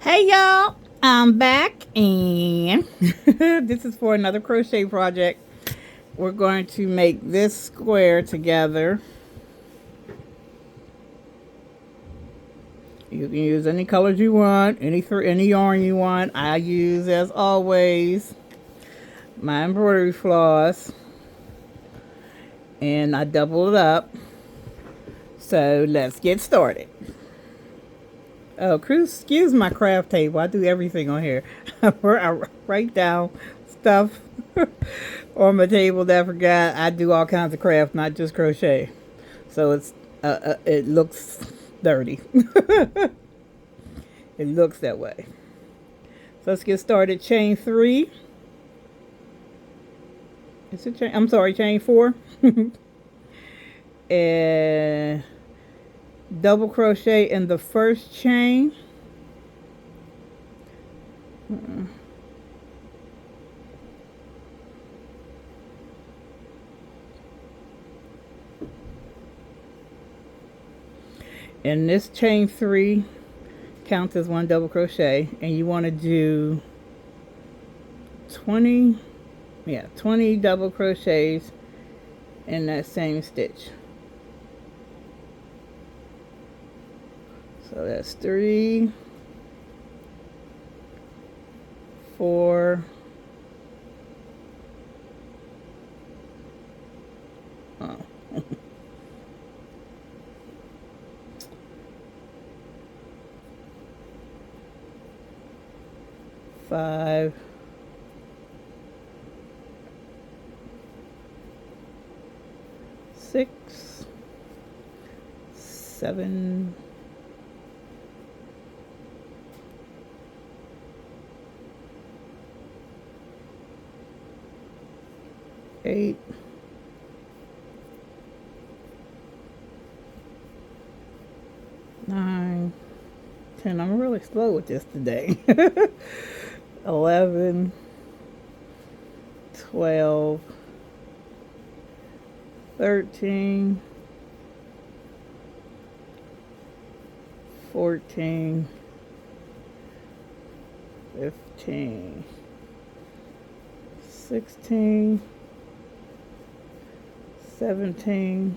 Hey y'all, I'm back and this is for another crochet project. We're going to make this square together. You can use any colors you want, any yarn you want. I use, as always, my embroidery floss, and I double it up. So let's get started. Oh, excuse my craft table. I do everything on here. I write down stuff on my table that I forgot. I do all kinds of craft, not just crochet. So it looks dirty. It looks that way. So let's get started. Chain 3. Is it chain? I'm sorry, chain 4. And double crochet in the first chain. And this chain 3 counts as one double crochet, and you want to do 20 double crochets in that same stitch. So that's 3, 4, oh. 5, 6, 7, 8, 9, 10. I'm really slow with this today. 11, 12, 13, 14, 15, 16, 17,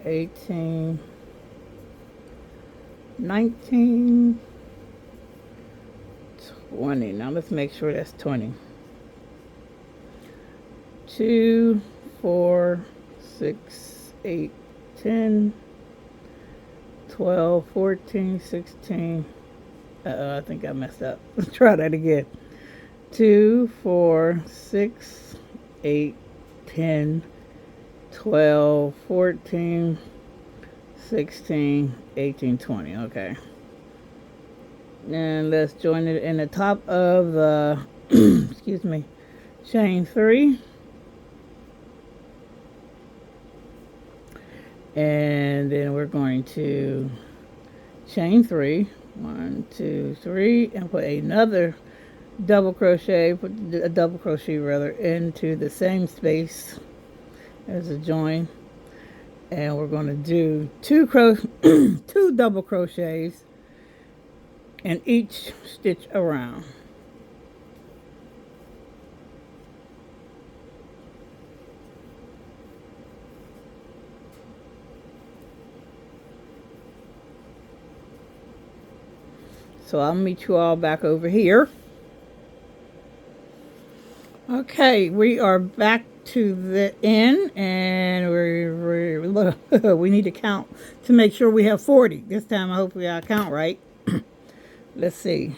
18, 19, 20. Now let's make sure that's 20. 2, 4, 6, 8, 10, 12, 14, 16. I think I messed up. Let's try that again. 2, 4, 6, 8, 10, 12, 14, 16, 18, 20. Okay. And let's join it in the top of the, excuse me, chain 3. And then we're going to chain 3. 1, 2, 3, and put another double crochet, put a double crochet rather, into the same space as a join. And we're going to do two double crochets in each stitch around. So I'll meet you all back over here. Okay, we are back to the end, and we need to count to make sure we have 40. This time, hopefully, I count right. Let's see.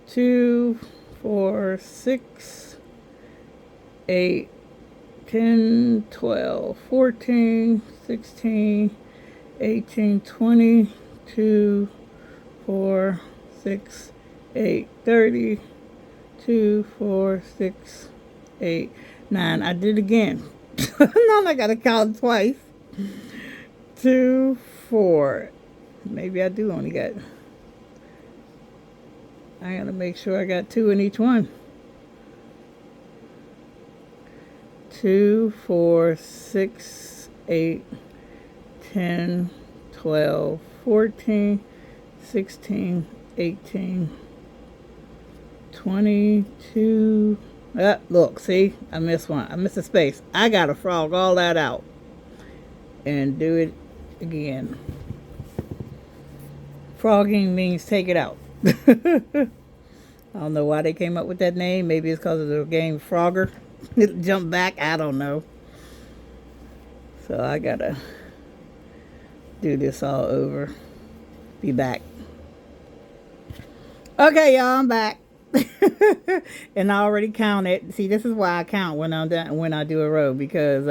2, 4, 6, 8, 10, 12, 14, 16, 18, 20, 2, 4, 6, 8, 30, 2, 4, 6, 8, 9. I did it again. Now I gotta count twice. 2, 4. Maybe I do only got. I gotta make sure I got 2 in each one. 2, 4, 6, 8, 10, 12, 14, 16, 18, 22. Look, see, I missed one. I missed a space. I gotta frog all that out and do it again. Frogging means take it out. I don't know why they came up with that name. Maybe it's because of the game Frogger. Jump back, I don't know. So I gotta do this all over. Be back. Okay, y'all, I'm back. And I already counted. See, this is why I count when I'm done, when I do a row, because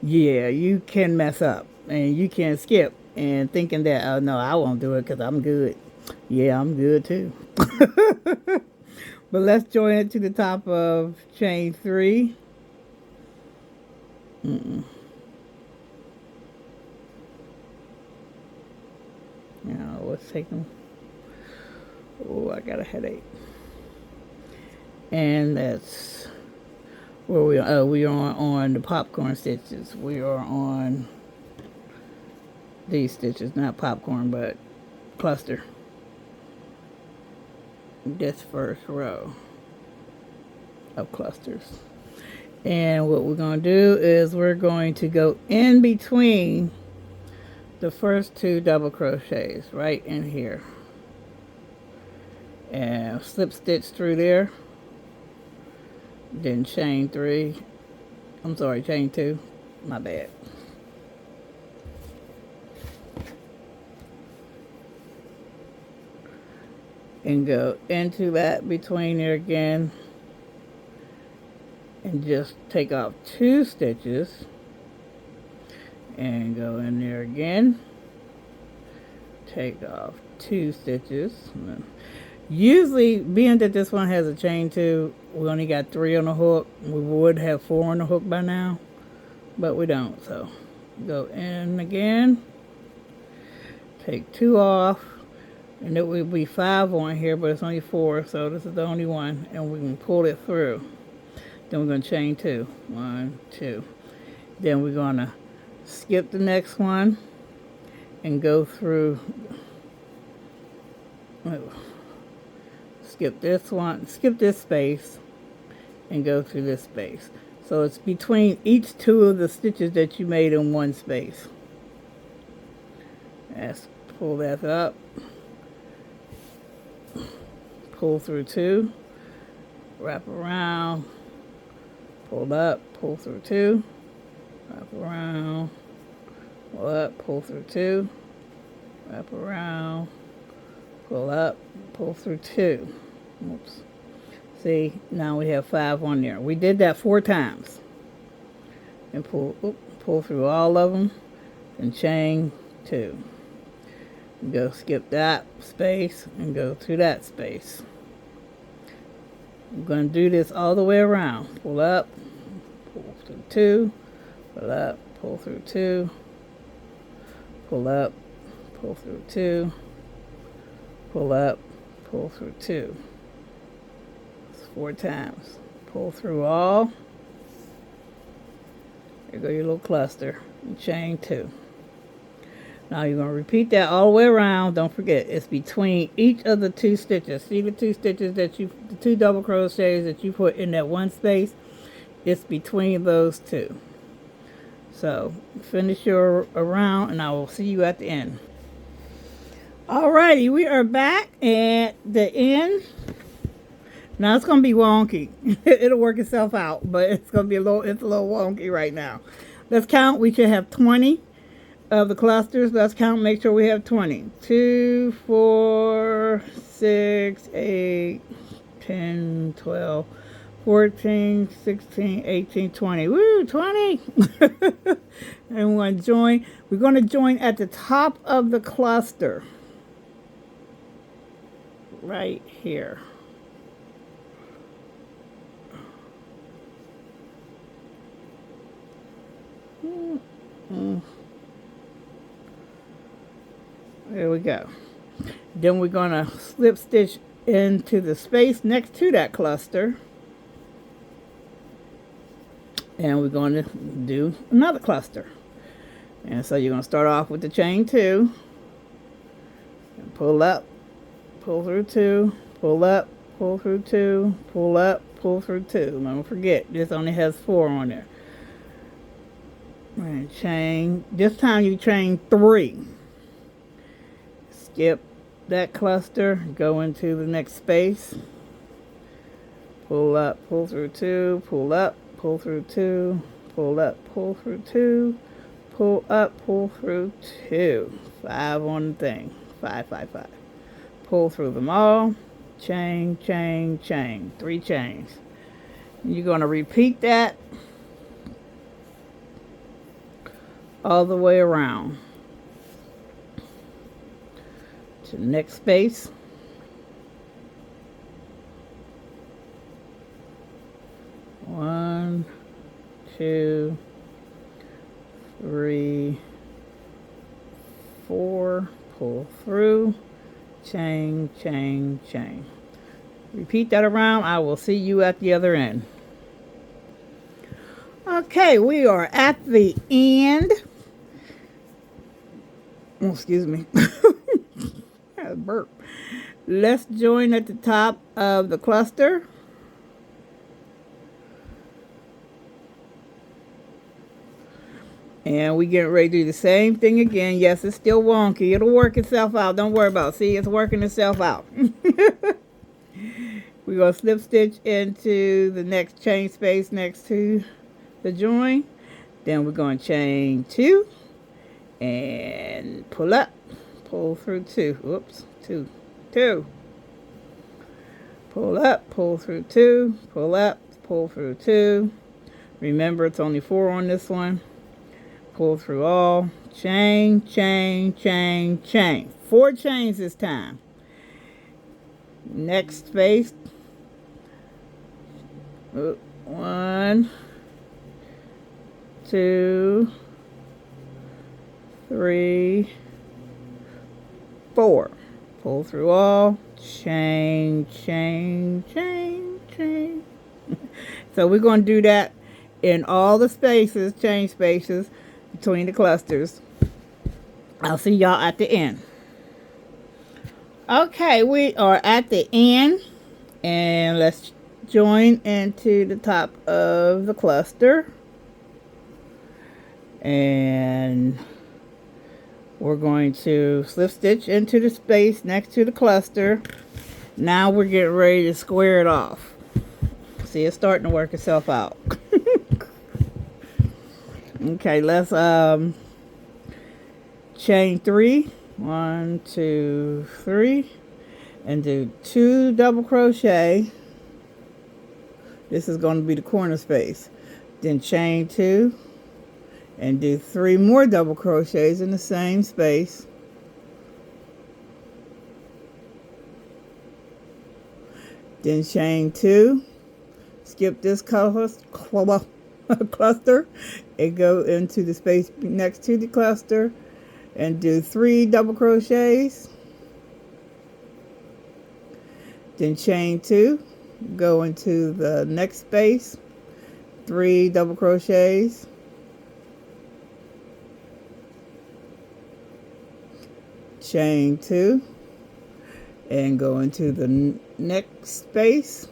yeah, you can mess up and you can skip and thinking that, oh no, I won't do it because I'm good. Yeah, I'm good too. But let's join it to the top of chain 3. Now let's take them. Oh, I got a headache. And that's where we are. Oh, we are on the popcorn stitches. We are on these stitches, not popcorn, but cluster. This first row of clusters. And what we're going to do is we're going to go in between the first 2 double crochets right in here and slip stitch through there, then chain 3, I'm sorry, chain 2, my bad. And go into that between there again and just take off 2 stitches and go in there again, take off 2 stitches. Usually, being that this one has a chain 2, we only got 3 on the hook. We would have 4 on the hook by now, but we don't. So go in again, take 2 off, and it will be 5 on here, but it's only 4, so this is the only one, and we can pull it through. Then we're going to chain 2. 1, 2. Then we're going to skip the next one and go through. Skip this one, skip this space, and go through this space. So it's between each 2 of the stitches that you made in one space. Let's pull that up. Pull through 2, wrap around, pull up, pull through 2, wrap around, pull up, pull through 2, wrap around, pull up, pull through 2. Oops. See, now we have 5 on there. We did that 4 times. And pull through all of them and chain 2. Go skip that space and go through that space. I'm going to do this all the way around. Pull up, pull through 2, pull up, pull through 2, pull up, pull through 2, pull up, pull through 2. It's 4 times. Pull through all. There go your little cluster and chain 2. Now you're going to repeat that all the way around. Don't forget, it's between each of the 2 stitches. See the 2 stitches that the 2 double crochets that you put in that one space? It's between those 2. So finish your round and I will see you at the end. Alrighty, we are back at the end. Now it's going to be wonky. It'll work itself out, but it's going to be a little wonky right now. Let's count. We should have 20 of the clusters. Let's count, make sure we have 20. 2, 4, 6, 8, 10, 12, 14, 16, 18, 20. Woo, 20! And we're going to join at the top of the cluster. Right here. There we go. Then we're going to slip stitch into the space next to that cluster. And we're going to do another cluster. And so you're going to start off with the chain 2, and pull up, pull through 2, pull up, pull through 2, pull up, pull through 2. Don't forget, this only has 4 on there. And chain, this time you chain 3. Skip that cluster, go into the next space. Pull up, pull through 2, pull up, pull through 2, pull up, pull through 2, pull up, pull through 2. 5 on the thing. 5, 5, 5. Pull through them all. Chain, chain, chain. 3 chains. You're going to repeat that all the way around to the next space. One, 2, 3, 4. Pull through. Chain, chain, chain. Repeat that around. I will see you at the other end. Okay, we are at the end. Oh, excuse me. I had a burp. Let's join at the top of the cluster. And we get ready to do the same thing again. Yes, it's still wonky. It'll work itself out. Don't worry about it. See, it's working itself out. We're going to slip stitch into the next chain space next to the join. Then we're going to chain 2 and pull up, pull through 2. Oops, 2. Pull up, pull through 2, pull up, pull through 2. Remember, it's only 4 on this one. Pull through all, chain, chain, chain, chain. 4 chains this time. Next space. 1, 2, 3, 4. Pull through all, chain, chain, chain, chain. So we're going to do that in all the spaces, chain spaces, between the clusters. I'll see y'all at the end. Okay, we are at the end, and let's join into the top of the cluster, and we're going to slip stitch into the space next to the cluster. Now we're getting ready to square it off. See, it's starting to work itself out. Okay, let's chain 3. 1, 2, 3, and do 2 double crochet. This is going to be the corner space. Then chain 2 and do 3 more double crochets in the same space. Then chain 2, skip this cluster and go into the space next to the cluster and do 3 double crochets. Then chain 2, go into the next space, 3 double crochets. Chain 2 and go into the next space,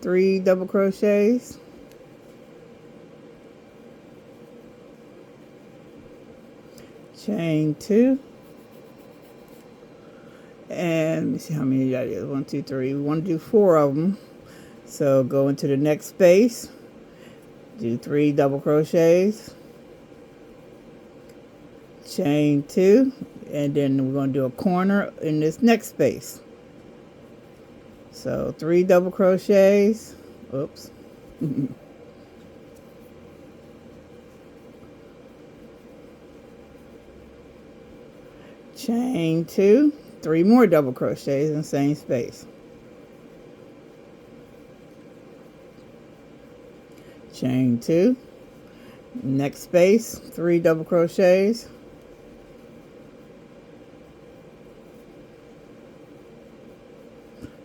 3 double crochets. Chain 2, and let me see how many that is. 1, 2, 3. We want to do 4 of them, so go into the next space, do 3 double crochets, chain 2, and then we're going to do a corner in this next space. So 3 double crochets. Oops. Chain 2, 3 more double crochets in the same space. Chain 2, next space, 3 double crochets.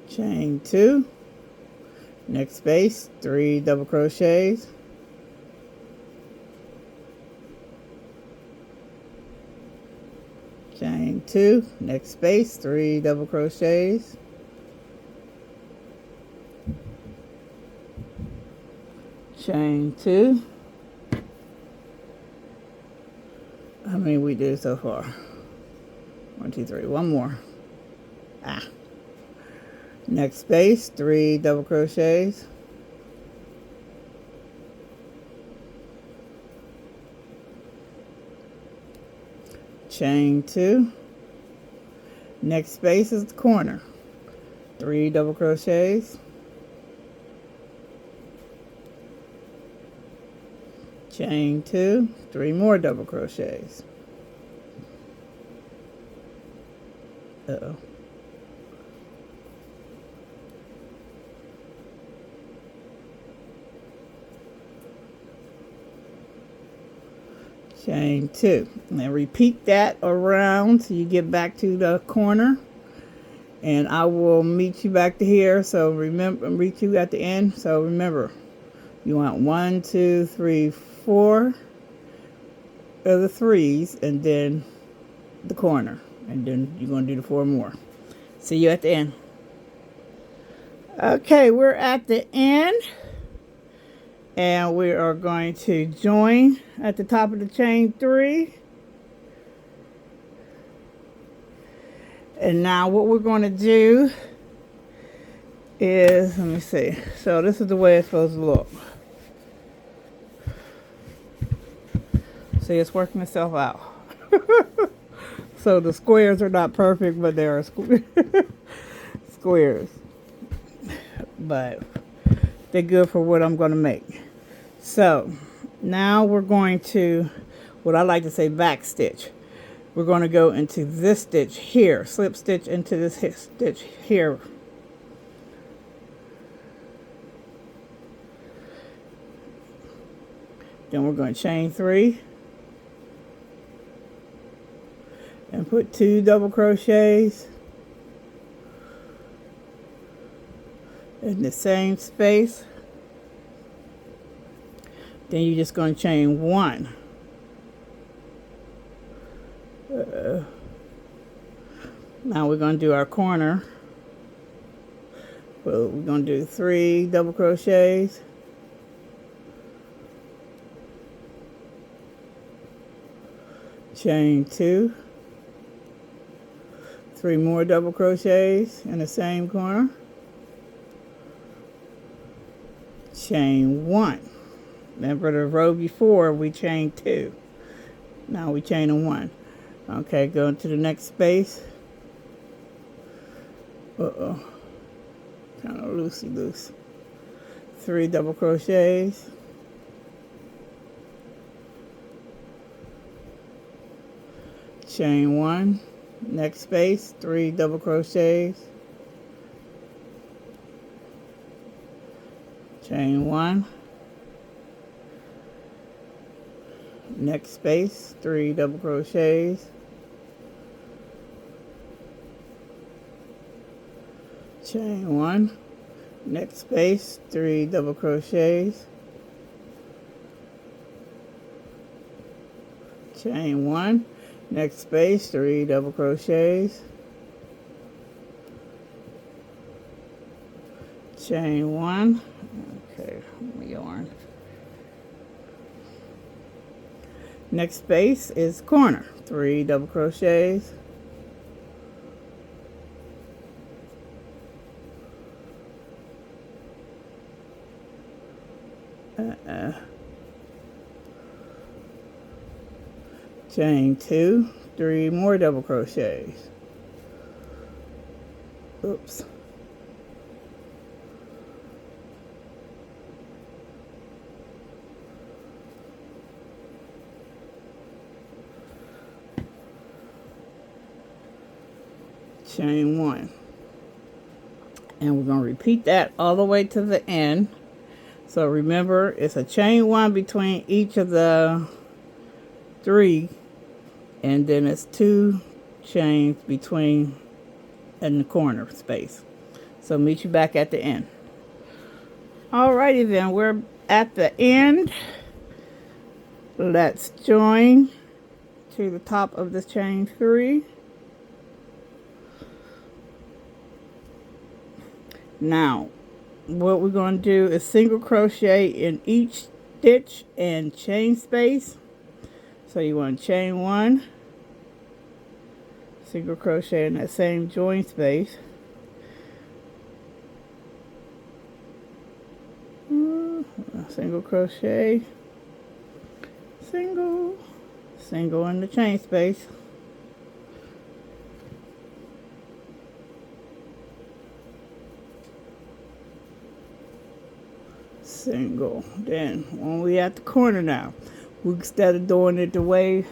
Chain 2, next space, 3 double crochets. chain 2, next space, 3 double crochets, chain 2. How many we did so far? 1, 2, 3. One more. Next space, 3 double crochets, chain 2. Next space is the corner, 3 double crochets, chain 2, 3 more double crochets. Chain 2, and then repeat that around till you get back to the corner, and I will meet you back to here. So remember, meet you at the end. So remember, you want 1, 2, 3, 4 of the 3s, and then the corner, and then you're going to do the 4 more. See you at the end. Okay, we're at the end, and we are going to join at the top of the chain 3. And now what we're going to do is, let me see. So this is the way it's supposed to look. See, it's working itself out. So the squares are not perfect, but they are squares. But they're good for what I'm going to make. So now we're going to, what I like to say, back stitch. We're going to go into this stitch here, slip stitch into this stitch here. Then we're going to chain 3 and put 2 double crochets in the same space. Then you're just going to chain 1. Now we're going to do our corner. Well, we're going to do 3 double crochets, chain 2, 3 more double crochets in the same corner, chain 1. Remember the row before we chained 2. Now we chain a 1. Okay, go into the next space. Kind of loosey loose. 3 double crochets. Chain 1. Next space, 3 double crochets. Chain 1. Next space, 3 double crochets. Chain 1. Next space, 3 double crochets. Chain 1. Next space, 3 double crochets. Chain 1. Okay, yarn. Next space is corner, 3 double crochets. Chain 2, 3 more double crochets. Oops. Chain 1. And we're going to repeat that all the way to the end. So remember, it's a chain 1 between each of the 3, and then it's 2 chains between in the corner space. So meet you back at the end. Alrighty then, we're at the end. Let's join to the top of the chain 3. Now, what we're going to do is single crochet in each stitch and chain space. So you want to chain 1, single crochet in that same join space, single crochet, single in the chain space, single. Then when we at the corner now, instead of doing it the way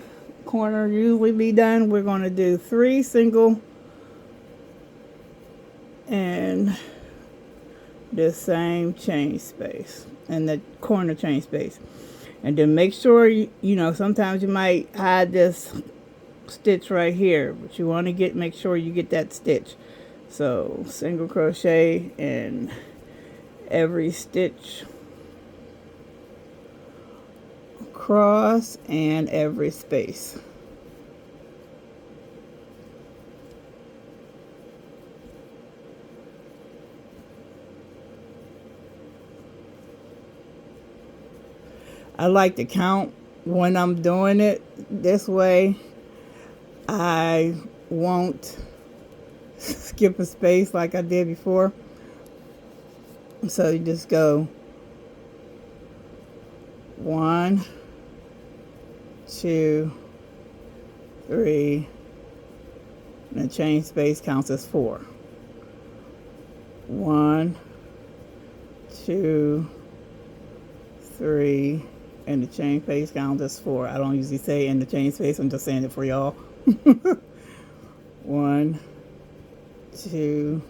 corner usually be done, we're going to do 3 single in this same chain space, in the corner chain space. And then make sure you know, sometimes you might hide this stitch right here, but you want to make sure you get that stitch. So single crochet in every stitch across and every space. I like to count when I'm doing it. This way I won't skip a space like I did before. So you just go 1, 2, 3, and the chain space counts as 4. 1, 2, 3, and the chain space counts as 4. I don't usually say in the chain space, I'm just saying it for y'all. 1, 2,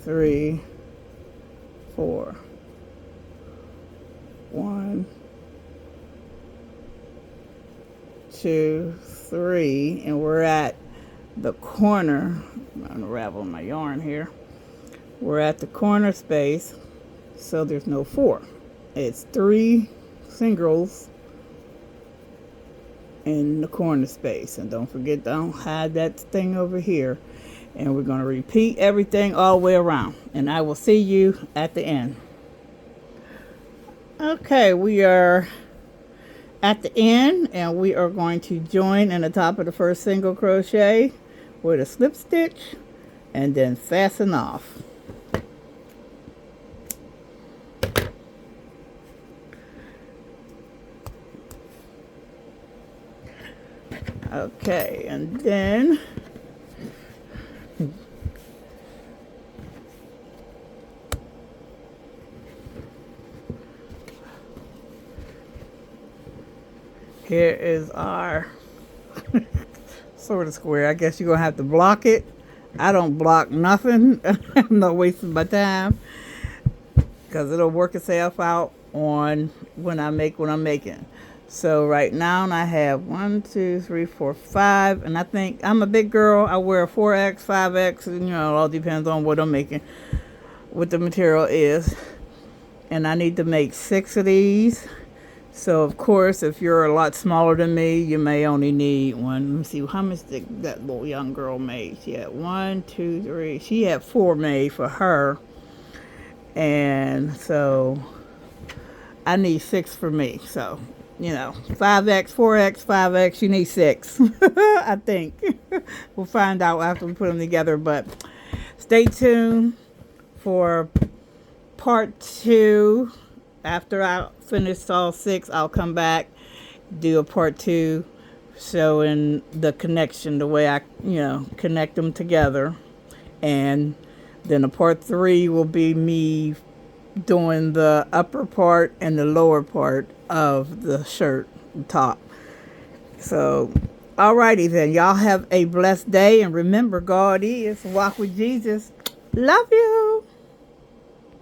3, 4. 1, 2, 3, and we're at the corner. I'm unraveling my yarn here. We're at the corner space, so there's no 4. It's 3 singles in the corner space. And don't forget, don't hide that thing over here. And we're going to repeat everything all the way around. And I will see you at the end. Okay, we are at the end, and we are going to join in the top of the first single crochet with a slip stitch and then fasten off. Okay, and then here is our sort of square. I guess you're going to have to block it. I don't block nothing. I'm not wasting my time because it'll work itself out on when I make what I'm making. So right now I have 1, 2, 3, 4, 5, and I think I'm a big girl. I wear a 4X, 5X, and you know, it all depends on what I'm making, what the material is. And I need to make 6 of these. So of course, if you're a lot smaller than me, you may only need 1. Let me see how much that little young girl made. She had 1, 2, 3. She had 4 made for her, and so I need 6 for me. So, you know, 5X, 4X, 5X, you need 6. I think. We'll find out after we put them together, but stay tuned for part 2. After I finish all 6, I'll come back, do a part 2 showing the connection, the way I, connect them together. And then a part 3 will be me doing the upper part and the lower part of the shirt top. So, alrighty then. Y'all have a blessed day. And remember, God is. Walk with Jesus. Love you.